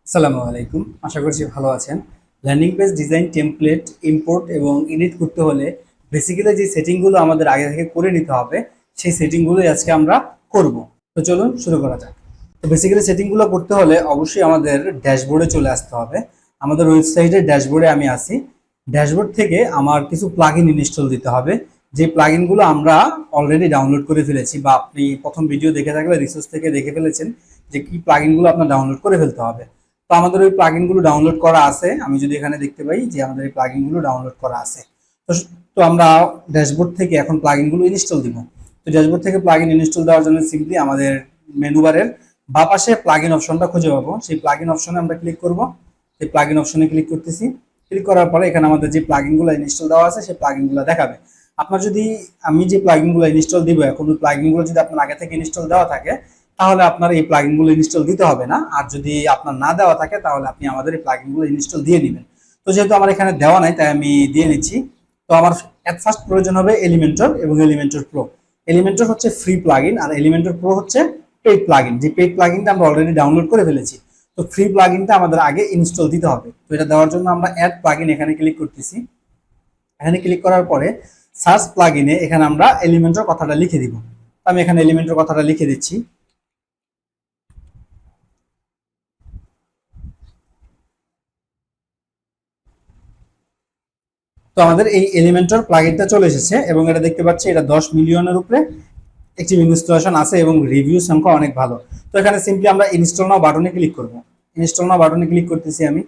আসসালামু আলাইকুম, আশা করছি ভালো আছেন। Landing page design template import এবং এডিট করতে হলে বেসিক্যালি যে সেটিংগুলো আমাদের আগে থেকে করে নিতে হবে সেই সেটিংগুলোই আজকে আমরা করব। তো চলুন শুরু করা যাক। তো বেসিক্যালি সেটিংগুলো করতে হলে অবশ্যই আমাদের ড্যাশবোর্ডে চলে আসতে হবে। আমাদের ওয়েবসাইটের ড্যাশবোর্ডে আমি আসি। ড্যাশবোর্ড থেকে আমার কিছু প্লাগইন ইনস্টল দিতে হবে, যে প্লাগইনগুলো আমরা অলরেডি ডাউনলোড করে ফেলেছি, বা আপনি প্রথম ভিডিও দেখে থাকলে রিসোর্স থেকে দেখে ফেলেছেন যে কি প্লাগইনগুলো আপনার ডাউনলোড করে ফেলতে হবে। তো আমাদের ওই প্লাগইনগুলো ডাউনলোড করা আছে। আমি যদি এখানে দেখতে পাই যে আমাদের এই প্লাগইনগুলো ডাউনলোড করা আছে, তো তো আমরা ড্যাশবোর্ড থেকে এখন প্লাগইনগুলো ইনস্টল দিব। তো ড্যাশবোর্ড থেকে প্লাগইন ইনস্টল দেওয়ার জন্য সিম্পলি আমাদের মেনু বারের বাঁ পাশে প্লাগইন অপশনটা খুঁজে পাবো। সেই প্লাগইন অপশনে আমরা ক্লিক করব। সেই প্লাগইন অপশনে ক্লিক করতেছি। ক্লিক করার পরে এখানে আমাদের যে প্লাগইনগুলো ইনস্টল দেওয়া আছে সেই প্লাগইনগুলো দেখাবে। আপনার যদি আমি যে প্লাগইনগুলো ইনস্টল দিব এখন ওই প্লাগইনগুলো যদি আপনার আগে থেকে ইনস্টল দেওয়া থাকে তাহলে আপনার এই প্লাগইনগুলো ইনস্টল দিতে হবে না। আর যদি আপনার না দেওয়া থাকে তাহলে আপনি আমাদের এই প্লাগইনগুলো ইনস্টল দিয়ে নেবেন। তো যেহেতু আমার এখানে দেওয়া নাই তাই আমি দিয়ে নিচ্ছি। তো আমার এট ফার্স্ট প্রয়োজন হবে এলিমেন্টর এবং এলিমেন্টর প্রো। এলিমেন্টর হচ্ছে ফ্রি প্লাগইন আর এলিমেন্টর প্রো হচ্ছে পেইড প্লাগইন। যে পেইড প্লাগইনটা আমরা অলরেডি ডাউনলোড করে ফেলেছি। তো ফ্রি প্লাগইনটা আমাদের আগে ইনস্টল দিতে হবে। তো এটা দেওয়ার জন্য আমরা অ্যাড প্লাগইন এখানে ক্লিক করতেছি। এখানে ক্লিক করার পরে সার্চ প্লাগইনে এখানে আমরা এলিমেন্টর কথাটা লিখে দিব। আমি এখানে এলিমেন্টর কথাটা লিখে দিচ্ছি। তো আমাদের এই এলিমেন্টর প্লাগইনটা চলে এসেছে এবং এটা দেখতে পাচ্ছি এটা 10 মিলিয়নের উপরে অ্যাক্টিভ ইনস্টলেশন আছে এবং রিভিউ সংখ্যা অনেক ভালো। তো এখানে সিম্পলি আমরা ইনস্টল নাও বাটনে ক্লিক করব। ইনস্টল নাও বাটনে ক্লিক করতেছি আমি।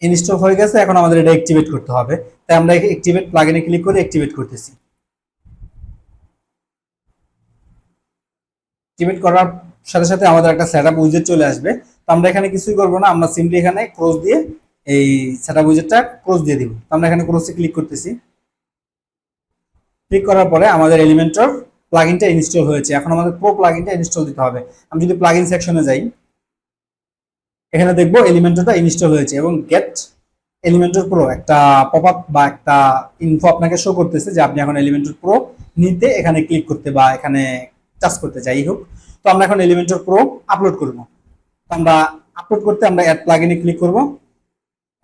ইনস্টল হয়ে গেছে, এখন আমাদের এটা অ্যাক্টিভেট করতে হবে। তাই আমরা অ্যাক্টিভেট প্লাগইনে ক্লিক করে অ্যাক্টিভেট করতেছি। অ্যাক্টিভেট করার সাথে সাথে আমাদের একটা সেটআপ উইজেট চলে আসবে। তো আমরা এখানে কিছুই করব না, আমরা সিম্পলি এখানে ক্লোজ দিয়ে এই সেটআপ উইজেটটা ক্লোজ দিয়ে দিব। তো আমরা এখানে ক্লোজে ক্লিক করতেছি। ক্লিক করার পরে আমাদের এলিমেন্টর প্লাগইনটা ইনস্টল হয়েছে। এখন আমাদের প্রো প্লাগইনটা ইনস্টল দিতে হবে। আমি যদি প্লাগইন সেকশনে যাই, এখানে দেখবো এলিমেন্টরটা ইনস্টল হয়েছে এবং গেট এলিমেন্টর প্রো একটা পপআপ বা একটা ইনফো আপনাকে শো করতেছে যে আপনি এখন এলিমেন্টর প্রো নিতে এখানে ক্লিক করতে বা এখানে টাচ করতে যাই হোক। তো আমরা এখন এলিমেন্টর প্রো আপলোড করব। তো আমরা আপলোড করতে আমরা অ্যাড প্লাগইনে ক্লিক করব।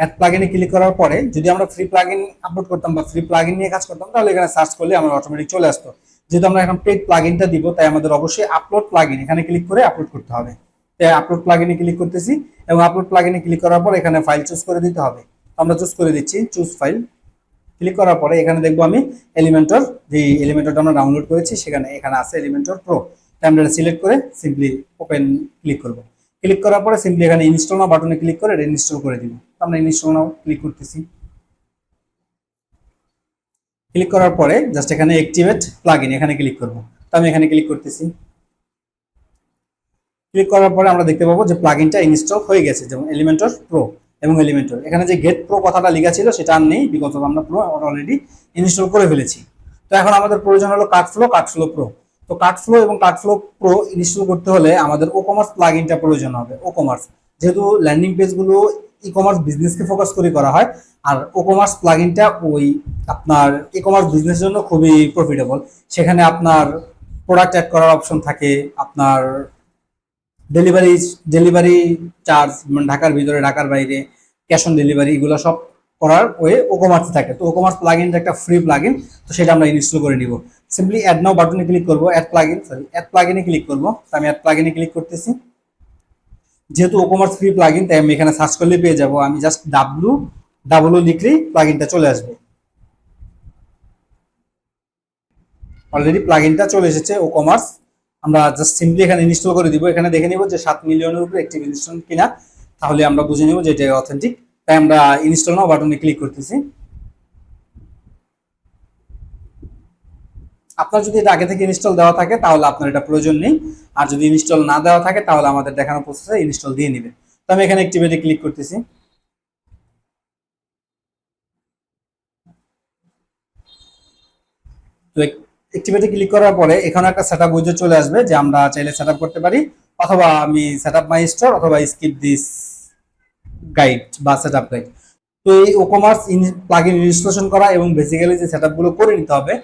অ্যাড প্লাগইনে ক্লিক করার পরে যদি আমরা ফ্রি প্লাগইন আপলোড করতাম বা ফ্রি প্লাগইন নিয়ে কাজ করতাম তাহলে এখানে সার্চ করলে আমরা অটোমেটিক চলে আসতো। যেহেতু আমরা এখন পেইড প্লাগইনটা দিব তাই আমাদের অবশ্যই আপলোড প্লাগইন এখানে ক্লিক করে আপলোড করতে হবে। তাই আপলোড প্লাগইনে ক্লিক করতেছি এবং আপলোড প্লাগইনে ক্লিক করার পর এখানে ফাইল চুজ করে দিতে হবে। আমরা চুজ করে দিচ্ছি চুজ ফাইল। ক্লিক করার পরে এখানে দেখবো আমি এলিমেন্টর যে এলিমেন্টরটা আমরা ডাউনলোড করেছি এখানে আছে এলিমেন্টর প্রো। তাই আমরা সিলেক্ট করে সিম্পলি ওপেন ক্লিক করব। ক্লিক করার পরে সিম্পলি এখানে ইনস্টল নাও বাটনে ক্লিক করে ইনস্টল করে দিব। আমরা ইনস্টল নাও ক্লিক করতেছি। ক্লিক করার পরে জাস্ট এখানে অ্যাক্টিভেট প্লাগইন এখানে ক্লিক করব। তো আমি এখানে ক্লিক করতেছি। ক্লিক করার পরে আমরা দেখতে পাবো যে প্লাগইনটা ইনস্টল হয়ে গেছে, যেমন এলিমেন্টর প্রো এবং এলিমেন্টর। এখানে যে গেট প্রো কথাটা লেখা ছিল সেটা আর নেই, বিকজ আমরা প্রো অলরেডি ইনস্টল করে ফেলেছি। তো এখন আমাদের প্রয়োজন হলো কার্ডফ্লো প্রো। তো কার্ডফ্লো এবং কার্ডফ্লো প্রো ইনস্টল করতে হলে আমাদের ও কমার্স প্লাগইনটা প্রয়োজন হবে। ও কমার্স যেহেতু ল্যান্ডিং পেজগুলো ই কমার্স বিজনেসকে ফোকাস করে করা হয়, আর ও কমার্স প্লাগইনটা ওই আপনার ই কমার্স বিজনেসের জন্য খুবই প্রফিটেবল। সেখানে আপনার প্রোডাক্ট অ্যাড করার অপশন থাকে, আপনার ডেলিভারি ডেলিভারি চার্জ মানে ঢাকার ভিতরে ঢাকার বাইরে ক্যাশ অন ডেলিভারি এগুলো সব করার ওয়ে ও কমার্স থাকে। তো ও কমার্স প্লাগইনটা একটা ফ্রি প্লাগইন, তো সেটা আমরা ইনস্টল করে নিব। সিম্পলি অ্যাড নাও বাটনে ক্লিক করব, অ্যাড প্লাগইনে ক্লিক করব। তো আমি অ্যাড প্লাগইনে ক্লিক করতেছি। যেহেতু ও কমার্স ফ্রি প্লাগইন তাই আমি এখানে সার্চ করলে পেয়ে যাব। আমি জাস্ট ডাব্লু লিখলেই প্লাগইনটা চলে আসবে। অলরেডি প্লাগইনটা চলে এসেছে ও কমার্স। আমরা জাস্ট সিম্পলি এখানে ইনস্টল করে দিব। এখানে দেখে নিব যে 7 মিলিয়নের উপরে অ্যাক্টিভ ইনস্টল কিনা, তাহলে আমরা বুঝে নিব যে এটা অথেন্টিক। তাই আমরা ইনস্টল নাও বাটনে ক্লিক করতেছি। আপনার যদি এটা আগে থেকে ইনস্টল দেওয়া থাকে তাহলে আপনার এটা প্রয়োজন নেই, আর যদি ইনস্টল না দেওয়া থাকে তাহলে আমাদের দেখানো প্রসেসে ইনস্টল দিয়ে নেবে। তো আমি এখানে অ্যাক্টিভেটে ক্লিক করতেছি। তো অ্যাক্টিভেটে ক্লিক করার পরে এখানে একটা সেটআপ উইজার্ড চলে আসবে যে আমরা চাইলে সেটআপ করতে পারি, অথবা আমি সেটআপ মাই স্টোর অথবা স্কিপ দিস গাইড বা সেটআপ গাইড। তো এই ও কমার্স প্লাগইন ইনস্টলেশন করা এবং বেসিক্যালি যে সেটআপগুলো করে নিতে হবে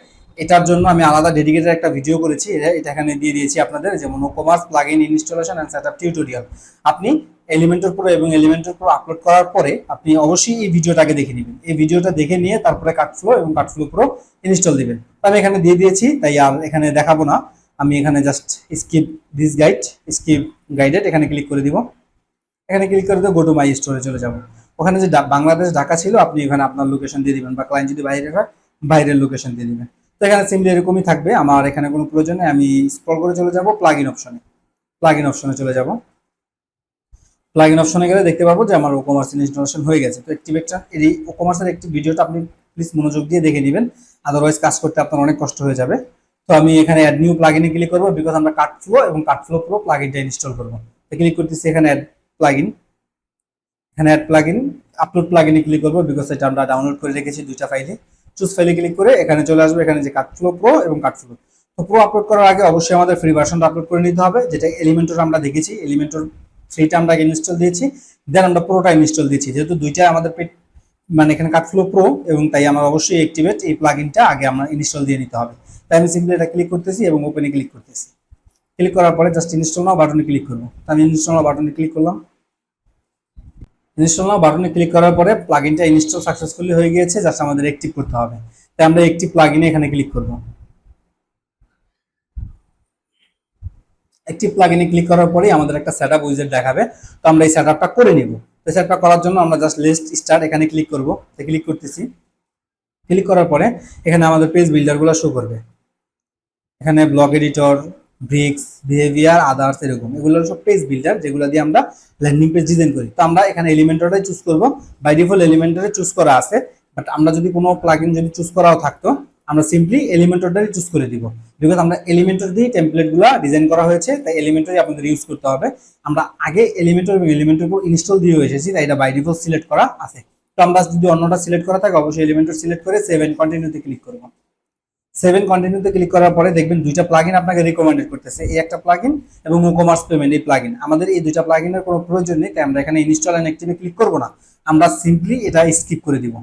এটার জন্য আমি আলাদা ডেডিকেটেড একটা ভিডিও করেছি, এটা এখানে দিয়ে দিয়েছি আপনাদের, যেমন WooCommerce plugin installation and setup tutorial. আপনি এলিমেন্টর প্রো এবং এলিমেন্টর প্রো আপলোড করার পরে আপনি অবশ্যই এই ভিডিওটাকে দেখে নেবেন। এই ভিডিওটা দেখে নিয়ে তারপরে কাটফ্লো এবং কাটফ্লো প্রো ইনস্টল দিবেন। আমি এখানে দিয়ে দিয়েছি, তাই আর এখানে দেখাবো না। আমি এখানে just skip this guide, skip guided এখানে ক্লিক করে দিব। এখানে ক্লিক করে দিয়ে গো টু মাই স্টোরে চলে যাব। ওখানে যে বাংলাদেশ ঢাকা ছিল, আপনি এখানে আপনার লোকেশন দিয়ে দিবেন, বা ক্লায়েন্ট যদি বাইরে হয় বাইরের লোকেশন দিয়ে দিবেন। তো এখানে সিম্পলি এরকমই থাকবে। আমার এখানে কোনো প্রয়োজন নেই, আমি স্ক্রল করে চলে যাব প্লাগইন অপশনে। প্লাগইন অপশনে চলে যাব। প্লাগইন অপশনে গেলে দেখতে পাবো যে আমার WooCommerce ইনস্টলেশন হয়ে গেছে। তো অ্যাক্টিভেটটা এই WooCommerce একটি ভিডিওটা আপনি প্লিজ মনোযোগ দিয়ে দেখে নেবেন, আদারওয়াইজ কাজ করতে আপনার অনেক কষ্ট হয়ে যাবে। তো আমি এখানে অ্যাড নিউ প্লাগইনে ক্লিক করব, বিকজ আমরা কাটফ্লো এবং কাটফ্লো প্রো প্লাগইনটা ইনস্টল করব। তো ক্লিক করতেছি এখানে অ্যাড প্লাগইন। এখানে অ্যাড প্লাগইন আপলোড প্লাগইনে ক্লিক করব, বিকজ এটা আমরা ডাউনলোড করে রেখেছি দুইটা ফাইলে। চুজ ফাইলে ক্লিক করে এখানে চলে আসবে, এখানে যে কাটফ্লো প্রো এবং কাটফ্লো। তো প্রো আপলোড করার আগে অবশ্যই আমাদের ফ্রি ভার্সনটা আপলোড করে নিতে হবে, যেটা এলিমেন্টর আমরা দেখেছি। এলিমেন্টর ফ্রিটা আমরা ইনস্টল দিয়েছি, দেন আমরা প্রোটা ইনস্টল দিয়েছি। যেহেতু দুইটা আমাদের মানে এখানে কাটফ্লো প্রো, এবং তাই আমার অবশ্যই অ্যাক্টিভেট এই প্লাগইনটা আগে আমরা ইনস্টল দিয়ে নিতে হবে। তাই আমি সিম্পলি এটা ক্লিক করতেছি এবং ওপেনে ক্লিক করতেছি। ক্লিক করার পরে জাস্ট ইনস্টল নাও বাটনে ক্লিক করব। আমি ইনস্টল নাও বাটনে ক্লিক করলাম। ইনস্টল নাও বাটনে ক্লিক করার পরে প্লাগইনটা ইনস্টল সাকসেসফুলি হয়ে গিয়েছে, জাস্ট আমাদের অ্যাক্টিভ করতে হবে। তাই আমরা অ্যাক্টিভ প্লাগইনে এখানে ক্লিক করব। অ্যাক্টিভ প্লাগইনে ক্লিক করার পরে আমাদের একটা সেটআপ উইজেট দেখাবে। তো আমরা এই সেটআপটা করে নিব। তো সেটআপ করার জন্য আমরা জাস্ট লিস্ট স্টার্ট এখানে ক্লিক করব। তো ক্লিক করতেছি। ক্লিক করার পরে এখানে আমাদের পেজ বিল্ডারগুলো শো করবে। এখানে blog editor, bricks, behaviour, others, এরকম এগুলো সব পেজ বিল্ডার, যেগুলো দিয়ে আমরা ল্যান্ডিং পেজ ডিজাইন করি। তো আমরা এখানে এলিমেন্টরটাই চুজ করব। বাই ডিফল্ট এলিমেন্টরে চুজ করা আছে, বাট আমরা যদি কোনো প্লাগইন যদি চুজ করাও থাকতো, আমরা সিম্পলি এলিমেন্টরটাই চুজ করে দিব, বিকজ আমরা এলিমেন্টর দিয়ে টেমপ্লেটগুলো ডিজাইন করা হয়েছে, তাই এলিমেন্টরই আপনাদের ইউজ করতে হবে। আমরা আগে এলিমেন্টর এবং এলিমেন্টর উপর ইনস্টল দিয়ে এসেছি, তাই এটা বাই ডিফল্ট সিলেক্ট করা আছে। তো আমরা যদি অন্যটা সিলেক্ট করা থাকে, অবশ্যই এলিমেন্টর সিলেক্ট করে সেভ এন্ড কন্টিনিউতে ক্লিক করব। সেভেন কন্টিনিউতে ক্লিক করার পরে দেখবেন দুইটা প্লাগইন আপনাকে রিকমেন্ডেড করতেছে, এই একটা প্লাগইন এবং WooCommerce পেমেন্ট এই প্লাগইন। আমাদের এই দুইটা প্লাগইনের কোনো প্রয়োজন নেই, তাই আমরা এখানে ইনস্টল এন্ড অ্যাক্টিভে ক্লিক করব না, আমরা সিম্পলি এটা স্কিপ করে দিব।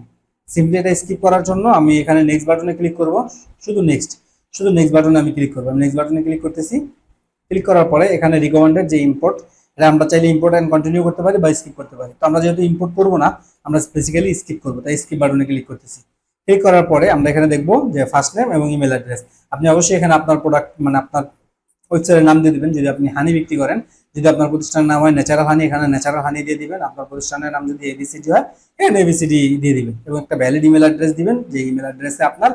সিম্পলি এটা স্কিপ করার জন্য আমি এখানে নেক্সট বাটনে ক্লিক করব। শুধু নেক্সট বাটনে আমি ক্লিক করব। আমি নেক্সট বাটনে ক্লিক করতেছি। ক্লিক করার পরে এখানে রিকমেন্ডেড যে ইম্পোর্ট, এটা আমরা চাইলে ইম্পোর্ট এন্ড কন্টিনিউ করতে পারি বা স্কিপ করতে পারি। তো আমরা যেহেতু ইম্পোর্ট করব না, আমরা বেসিক্যালি স্কিপ করব, তাই স্কিপ বাটনে ক্লিক করতেছি। ক্লিক করার পরে আমরা এখানে দেখবো যে ফার্স্ট নেম এবং ইমেল অ্যাড্রেস। আপনি অবশ্যই এখানে আপনার প্রোডাক্ট মানে আপনার ওয়েবসাইটের নাম দিয়ে দিবেন। যদি আপনি হানি বিক্রি করেন, যদি আপনার প্রতিষ্ঠানের নাম হয় ন্যাচারাল হানি, এখানে ন্যাচারাল হানি দিয়ে দিবেন। আপনার প্রতিষ্ঠানের নাম যদি এবিসিডি হয়, এখানে এবিসিডি দিয়ে দিবেন, এবং একটা ভ্যালিড ইমেল অ্যাড্রেস দিবেন, যে ইমেল অ্যাড্রেসে আপনার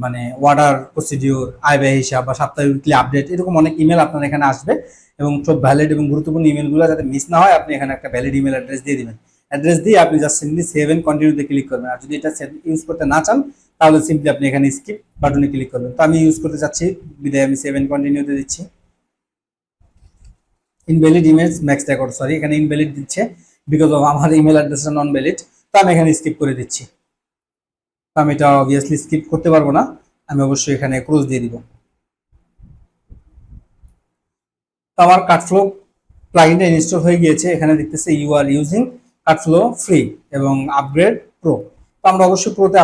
মানে অর্ডার প্রসিডিওর, আয় ব্যয় হিসাব বা সাপ্তাহিক উইকলি আপডেট, এরকম অনেক ইমেল আপনার এখানে আসবে, এবং সব ভ্যালিড এবং গুরুত্বপূর্ণ ইমেলগুলো যাতে মিস না হয়, আপনি এখানে একটা ভ্যালিড ইমেল অ্যাড্রেস দিয়ে দিবেন। অ্যাড্রেস দিয়ে আপনি জাস্ট সিম্পলি সেভ এন্ড কন্টিনিউতে ক্লিক করবেন। আর যদি এটা ইউজ করতে না চান, তাহলে সিম্পলি আপনি এখানে স্কিপ বাটনে ক্লিক করবেন। তো আমি ইউজ করতে চাচ্ছি, বিদায় আমি সেভ এন্ড কন্টিনিউতে দিচ্ছি। Invalid image max record, sorry এখানে ইনভ্যালিড দিচ্ছে, বিকজ অফ আমার ইমেল অ্যাড্রেসটা নন ভ্যালিড। তো আমি এখানে স্কিপ করে দিচ্ছি। তো আমি এটা অবভিয়াসলি স্কিপ করতে পারবো না, আমি অবশ্যই এখানে ক্লোজ দিয়ে দিব। তো আমার কাটফ্লো প্লাগইনটা ইনস্টল হয়ে গিয়েছে। এখানে দেখতেছে ইউ আর ইউজিং কাটফ্লো ফ্রি এবং আপগ্রেড প্রো। তো আমরা অবশ্যই প্রোতে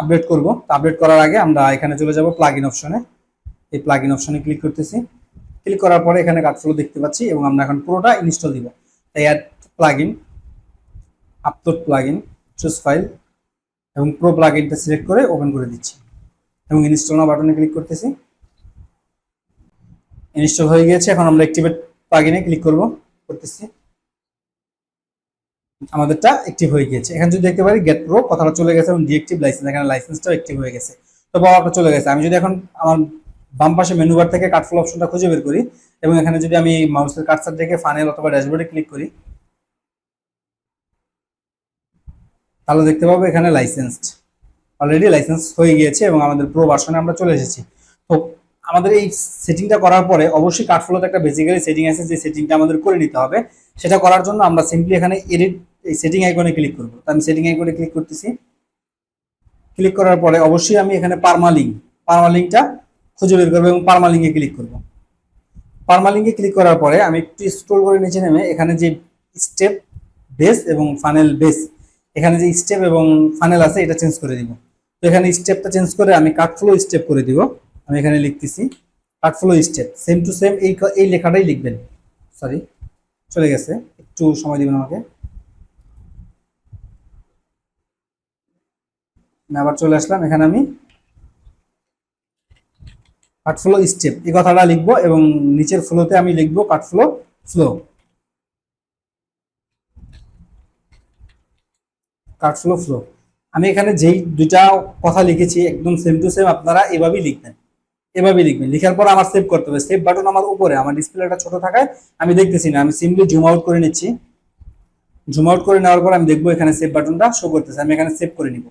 আপডেট করব। তো আপডেট করার আগে আমরা এখানে চলে যাব প্লাগইন অপশনে। এই প্লাগইন অপশনে ক্লিক করতেছি। ক্লিক করার পরে এখানে কাটফ্লো দেখতে পাচ্ছি, এবং আমরা এখন প্রোটা ইনস্টল দিব। তাই add plugin, upload plugin, choose file, এবং প্রো প্লাগইনটা সিলেক্ট করে ওপেন করে দিচ্ছি, এবং ইনস্টল নাও বাটনে ক্লিক করতেছি। ইনস্টল হয়ে গিয়েছে। এখন আমরা অ্যাক্টিভেট প্লাগইনে ক্লিক করতেছি। আমাদেরটা অ্যাক্টিভ হয়ে গিয়েছে। এখানে যদি দেখতে পারি গেট প্রো কথাটা চলে গেছে, এবং ডিএক্টিভ লাইসেন্স, এখানে লাইসেন্সটাও অ্যাক্টিভ হয়ে গেছে। তো পাওয়ারটা চলে গেছে। আমি যদি এখন আমার বাম পাশে মেনু বার থেকে কাটফ্লো অপশনটা খুঁজে বের করি, এবং এখানে যদি আমি মাউসের কার্সার থেকে ফানেল অথবা ড্যাশবোর্ডে ক্লিক করি, তাহলে দেখতে পাবো এখানে লাইসেন্সড, অলরেডি লাইসেন্স হয়ে গিয়েছে, এবং আমাদের প্রো ভার্সনে আমরা চলে এসেছি। তো আমাদের এই সেটিংটা করার পরে অবশ্যই কাটফ্লোতে একটা বেসিক্যালি সেটিং আছে, যে সেটিংটা আমাদের করে নিতে হবে। সেটা করার জন্য আমরা সিম্পলি এখানে এডিট এই সেটিং আইকনে ক্লিক করব। তো আমি সেটিং আইকনে ক্লিক করতেছি। ক্লিক করার পরে অবশ্যই আমি এখানে পারমালিংকটা খুঁজে বের করবো, এবং পারমালিংকে ক্লিক করব। পারমালিংকে ক্লিক করার পরে আমি একটু স্ক্রল করে নিচে নেমে এখানে যে স্টেপ বেস এবং ফানেল বেস, এখানে যে স্টেপ এবং ফানেল আছে এটা চেঞ্জ করে দিব। তো এখানে স্টেপটা চেঞ্জ করে আমি কাট ফ্লো স্টেপ করে দিব। আমি এখানে লিখতেছি cut flow step, same to same এই লেখাটাই লিখবেন। সরি, চলে গেছে, একটু সময় দিবেন আমাকে। আমি আবার চলে আসলাম, এখানে আমি কাট ফ্লো স্টেপ এই কথাটা লিখবো এবং নিচের ফ্লোতে আমি লিখবো কাট ফ্লো ফ্লো, কাট ফ্লো ফ্লো। আমি এখানে যেই দুইটা কথা লিখেছি একদম সেম টু সেম আপনারা এভাবেই লিখবেন, এভাবেই লিখবেন। লিখার পর আমার সেভ করতে হবে। সেভ বাটন আমার উপরে, আমার ডিসপ্লেটা ছোট থাকায় আমি দেখতেছি না, আমি সিম্পলি জুম আউট করে নিচ্ছি। জুম আউট করে নেওয়ার পর আমি দেখবো এখানে সেভ বাটনটা শো করতেছে। আমি এখানে সেভ করে নিব,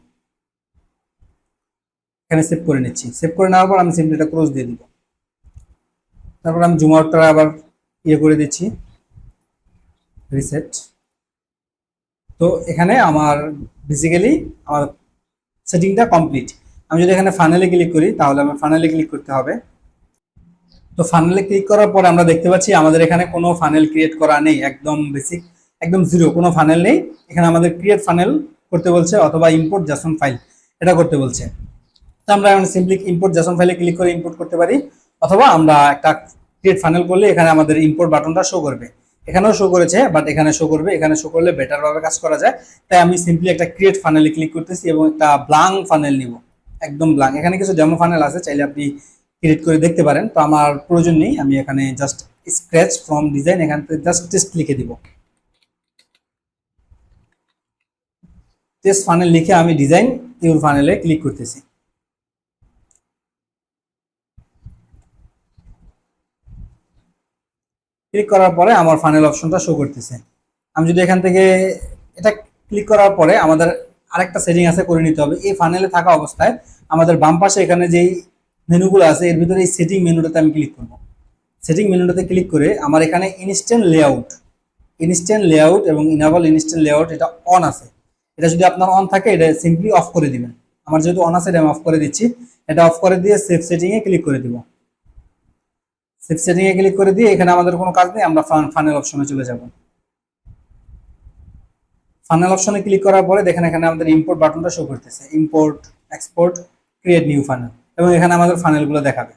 এখানে সেভ করে নিচ্ছি। সেভ করে নেওয়ার পর আমি সিম্পলি এটা ক্লোজ দিয়ে দিব। তারপর আমি জুম আউটটা আবার ইয়ে করে দিচ্ছি, রিসেট। তো এখানে আমার বেসিক্যালি আমার সেটিংটা কমপ্লিট। আমি যদি এখানে ফাইনালে ক্লিক করি তাহলে আমার ফাইনালে ক্লিক করতে হবে। তো ফাইনালে ক্লিক করার পর আমরা দেখতে পাচ্ছি আমাদের এখানে কোনো ফানেল ক্রিয়েট করা নেই, একদম বেসিক, একদম জিরো, কোনো ফানেল নেই। এখানে আমাদের ক্রিয়েট ফানেল করতে বলছে অথবা ইম্পোর্ট জেসন ফাইল এটা করতে বলছে। তো আমরা এখন সিম্পলি ইম্পোর্ট জেসন ফাইলে ক্লিক করে ইম্পোর্ট করতে পারি, অথবা আমরা একটা ক্রিয়েট ফানেল করলে এখানে আমাদের ইম্পোর্ট বাটনটা শো করবে। এখানেও শো করেছে, বাট এখানে শো করবে, এখানে শো করলে বেটার ভাবে কাজ করা যায়। তাই আমি সিম্পলি একটা ক্রিয়েট ফানেলে ক্লিক করতেছি এবং একটা ব্লাঙ্ক ফানেল নিব, একদম ব্লাঙ্ক। এখানে কিছু ডেমো ফানেল আছে, চাইলে আপনি ক্রিয়েট করে দেখতে পারেন। তো আমার প্রয়োজন নেই, আমি এখানে জাস্ট স্ক্র্যাচ ফ্রম ডিজাইন এখান থেকে জাস্ট টেস্ট লিখে দিব। টেস্ট ফানেল লিখে আমি ডিজাইন ইউর ফানেলে ক্লিক করতেছি। ক্লিক করার পরে আমার ফানেল অপশনটা শো করতেছে। আমি যদি এখান থেকে এটা ক্লিক করার পরে আমাদের আরেকটা সেটিং আছে করে নিতে হবে। এই ফানেলে থাকা অবস্থায় আমাদের বাম পাশে এখানে যেই মেনুগুলো আছে এর ভিতরে এই সেটিং মেনুটাতে আমি ক্লিক করব। সেটিং মেনুটাতে ক্লিক করে আমার এখানে ইনস্ট্যান্ট লেআউট এবং ইনেবল ইনস্ট্যান্ট লেআউট এটা অন আছে। এটা যদি আপনার অন থাকে এটা সিম্পলি অফ করে দিবেন। আমার যেহেতু অন আছে এটা আমি অফ করে দিচ্ছি। এটা অফ করে দিয়ে সেভ সেটিং এ ক্লিক করে দিব। সেভ সেটিং এ ক্লিক করে দিয়ে এখানে আমাদের কোনো কাজ নেই, আমরা ফানেল অপশনে চলে যাব। ফানেল অপশনে ক্লিক করার পরে দেখেন এখানে আমাদের ইম্পোর্ট বাটনটা শো করতেছে, import, export, create new funnel, এবং এখানে আমাদের ফানেলগুলো দেখাবে।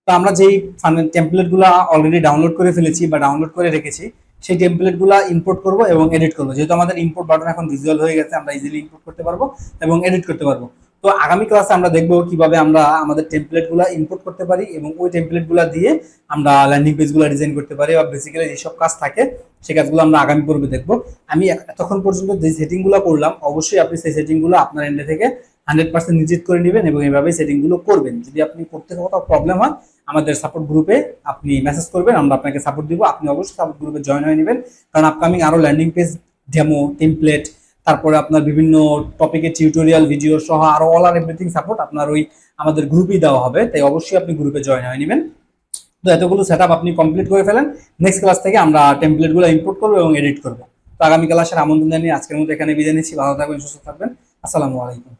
তো আমরা যেই ফানেল টেমপ্লেটগুলো অলরেডি ডাউনলোড করে ফেলেছি বা ডাউনলোড করে রেখেছি সেই টেমপ্লেটগুলো ইম্পোর্ট করব এবং এডিট করব। যেহেতু আমাদের ইম্পোর্ট বাটন এখন ভিজুয়াল হয়ে গেছে, আমরা ইজিলি ইম্পোর্ট করতে পারবো এবং এডিট করতে পারবো। তো আগামী ক্লাসে আমরা দেখবো কিভাবে আমরা আমাদের টেমপ্লেটগুলো ইম্পোর্ট করতে পারি এবং ওই টেমপ্লেটগুলো দিয়ে আমরা ল্যান্ডিং পেজগুলো ডিজাইন করতে পারি, বা বেসিক্যালি যেসব কাজ থাকে সেই কাজগুলো আমরা আগামী পর্বে দেখবো। আমি এতক্ষণ পর্যন্ত যে সেটিংগুলো করলাম অবশ্যই আপনি সেই সেটিংগুলো আপনার এন্ডে থেকে 100% নিশ্চিত করে নেবেন এবং এইভাবেই সেটিংগুলো করবেন। যদি আপনি করতে কোথাও প্রবলেম হয় আমাদের সাপোর্ট গ্রুপে আপনি মেসেজ করবেন, আমরা আপনাকে সাপোর্ট দিব। আপনি অবশ্যই সাপোর্ট গ্রুপে জয়েন হয়ে নেবেন, কারণ আপকামিং আরো ল্যান্ডিং পেজ ডেমো, টেমপ্লেট, তারপরে আপনার বিভিন্ন টপিকের টিউটোরিয়াল ভিডিও সহ আরো অল আর এভরিথিং সাপোর্ট আপনার ওই আমাদের গ্রুপেই দেওয়া হবে। তাই অবশ্যই আপনি গ্রুপে জয়েন হয়ে নেবেন। তো এতগুলো সেটআপ আপনি কমপ্লিট করে ফেলেন। নেক্সট ক্লাস থেকে আমরা টেমপ্লেটগুলো ইম্পোর্ট করবো এবং এডিট করবো। তো আগামী ক্লাসের আমন্ত্রণ জানিয়ে আজকের মতো এখানে বিদায় নিচ্ছি। ভালো থাকবেন, সুস্থ থাকবেন। আসসালামু আলাইকুম।